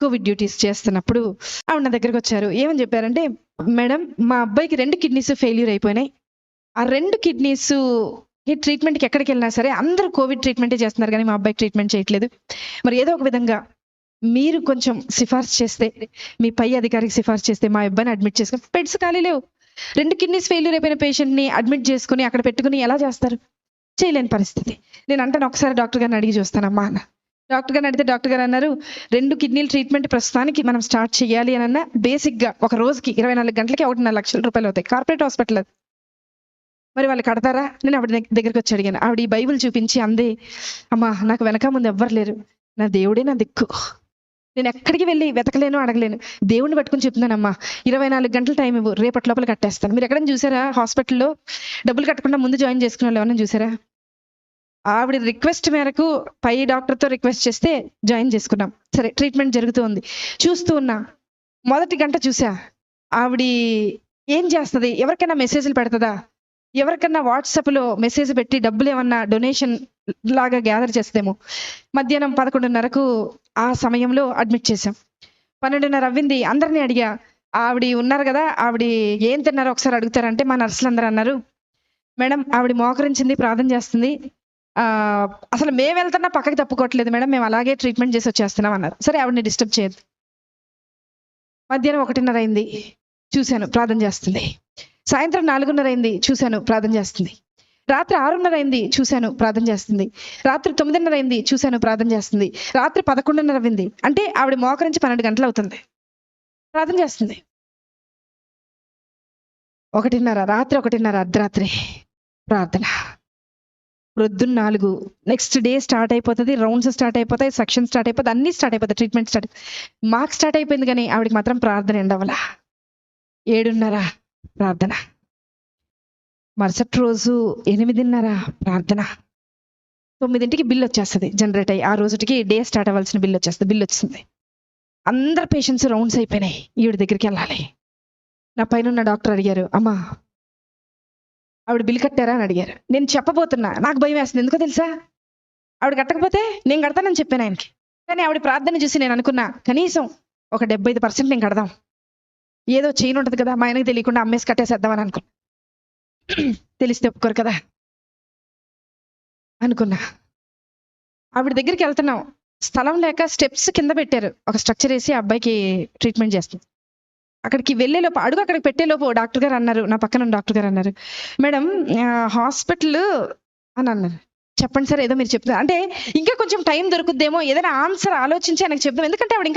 Covid duties చేస్తున్నప్పుడు ఆవిడ నా దగ్గరకొచ్చారు. ఏమని చెప్పారంటే, "మేడం మా అబ్బాయికి 2 కిడ్నీస్ ఫెయిల్యూర్ అయిపోయినాయి. ఆ 2 కిడ్నీస్‌కి ట్రీట్మెంట్‌కి ఎక్కడికెళ్ళినా సరే అందరూ కోవిడ్ ట్రీట్మెంటే చేస్తున్నారు గానీ, మా అబ్బాయికి ట్రీట్మెంట్ చేయట్లేదు. మరి ఏదో ఒక విధంగా మీరు కొంచెం సిఫార్సు చేస్తే, మీ పై అధికారికి సిఫార్సు చేస్తే మా అబ్బాయిని అడ్మిట్ చేసుకొని" బెడ్స్ ఖాళీ లేవు. 2 కిడ్నీస్ ఫెయిల్యూర్ అయిపోయిన పేషెంట్‌ని అడ్మిట్ చేసుకొని అక్కడ పెట్టుకొని ఎలా చేస్తారు? చేయలేని పరిస్థితి. నేనంటాను, "ఒకసారి డాక్టర్ గారిని అడిగి చూస్తానమ్మా" అన్నా. డాక్టర్ గారిని అడిగితే డాక్టర్ గారు అన్నారు, "2 కిడ్నీల ట్రీట్మెంట్ ప్రస్తుతానికి మనం స్టార్ట్ చేయాలి అనన్నా బేసిక్‌గా ఒక రోజుకి 24 గంటలకి ₹1,50,000 అవుతాయి. కార్పొరేట్ హాస్పిటల్ అది. మరి వాళ్ళు కడతారా?" నేను ఆవిడ దగ్గరికొచ్చి అడిగాను. ఆవిడ ఈ బైబిల్ చూపించి అంది, "అమ్మా నాకు వెనక ముందు ఎవ్వరు లేరు. నా దేవుడే నా దిక్కు. నేను ఎక్కడికి వెళ్లి వెతకలేను, అడగలేను. దేవుడిని పట్టుకొని చెప్తున్నానమ్మా. 24 గంటలు టైం ఇవ్వు. రేపటి లోపల కట్టేస్తాను." మీరు ఎక్కడైనా చూసారా హాస్పిటల్‌లో డబ్బులు కట్టకుండా ముందు జాయిన్ చేసుకునే వాళ్ళు ఎవరైనా చూసారా? ఆవిడ రిక్వెస్ట్ మేరకు పై డాక్టర్‌తో రిక్వెస్ట్ చేస్తే జాయిన్ చేసుకున్నాం. సరే ట్రీట్మెంట్ జరుగుతూ ఉంది. చూస్తూ ఉన్నా. మొదటి గంట చూసా. ఆవిడి ఏం చేస్తది? ఎవరికైనా మెసేజ్‌లు పెడతదా? ఎవరికన్నా వాట్సాప్‌లో మెసేజ్ పెట్టి డబ్బులేమన్నా డొనేషన్ లాగా గ్యాదర్ చేస్తేమో. మధ్యాహ్నం 11:30కు ఆ సమయంలో అడ్మిట్ చేశాం. 12:30 అవ్వింది. అందరిని అడిగా. ఆవిడ ఉన్నారు గదా! ఆవిడ ఏం తిన్నారో ఒకసారి అడుగుతారంటే మా నర్సులందరూ అన్నారు, "మేడం ఆవిడ మోకరించింది, ప్రార్థన చేస్తుంది. అసలు మేమెళ్తున్నా పక్కకి తప్పుకోవట్లేదు మేడం. మేము అలాగే ట్రీట్మెంట్ చేసి వచ్చేస్తున్నాం" అన్నారు. సరే ఆవిడని డిస్టర్బ్ చేయొద్దు. మధ్యాహ్నం 1:30 అయింది. చూశాను ప్రార్థన చేస్తుంది. సాయంత్రం 4:30 అయింది. చూశాను ప్రార్థన చేస్తుంది. రాత్రి 6:30 అయింది. చూశాను ప్రార్థన చేస్తుంది. రాత్రి 9:30 అయింది. చూశాను ప్రార్థన చేస్తుంది. రాత్రి 11:30 అవ్వింది. అంటే ఆవిడ మోకరించి 12 గంటలు అవుతుంది. ప్రార్థన చేస్తుంది. 1:30 రాత్రి 1:30 అర్ధరాత్రి ప్రార్థన. ప్రొద్దున 4 నెక్స్ట్ డే స్టార్ట్ అయిపోతది. రౌండ్స్ స్టార్ట్ అయిపోతాయి. సెక్షన్ స్టార్ట్ అయిపోతాయి. అన్నీ స్టార్ట్ అయిపోతాయి. Treatment start. మాకు స్టార్ట్ అయిపోయింది గానీ ఆవిడకి మాత్రం ప్రార్థన ఎండ్ అవ్వలా. 7:30 ప్రార్థన. మరుసటి రోజు 8:30 ప్రార్థన. 9కి బిల్ వచ్చేస్తది జనరేట్ అయ్యి. ఆ రోజుటికి డే స్టార్ట్ అవ్వాల్సిన బిల్ వచ్చేస్తది. బిల్ వచ్చింది. అందరు పేషెంట్స్ రౌండ్స్ అయిపోయినాయి. ఈవిడ దగ్గరికెళ్ళాలి. నా పైనున్న డాక్టర్ అడిగారు, "అమ్మా ఆవిడ బిల్ కట్టారా?" అని అడిగారు. నేను చెప్పబోతున్నా. నాకు భయం వేస్తుంది. ఎందుకో తెలుసా? ఆవిడ కట్టకపోతే నేను కడతానని చెప్పాను ఆయనకి. కానీ ఆవిడ ప్రార్థన చూసి నేను అనుకున్నా, కనీసం ఒక 75% నేను కడదాం. ఏదో చైన్ ఉంటది కదా! మా ఆయనకి తెలియకుండా అమ్మేసి కట్టేసేద్దామని అనుకున్నా. తెలిస్తే ఒప్పుకోరు కదా! అనుకున్నా. ఆవిడ దగ్గరికి వెళ్తున్నాం. స్థలం లేక స్టెప్స్ కింద పెట్టారు. ఒక స్ట్రక్చర్ ఏసి ఆ అబ్బాయికి ట్రీట్మెంట్ చేస్తుంది. అక్కడికి వెళ్ళేలోపు అడుగు అక్కడికి పెట్టేలోపు డాక్టర్ గారు అన్నారు, నా పక్కన ఉన్న డాక్టర్ గారు అన్నారు, "మేడం హాస్పిటల్" అని అన్నారు. "చెప్పండి సార్ ఏదో మీరు చెప్తున్నారు." అంటే ఇంకా కొంచెం టైం దొరుకుద్దేమో, ఏదైనా ఆన్సర్ ఆలోచించి ఆయనకు చెప్దాం. ఎందుకంటే ఆవిడ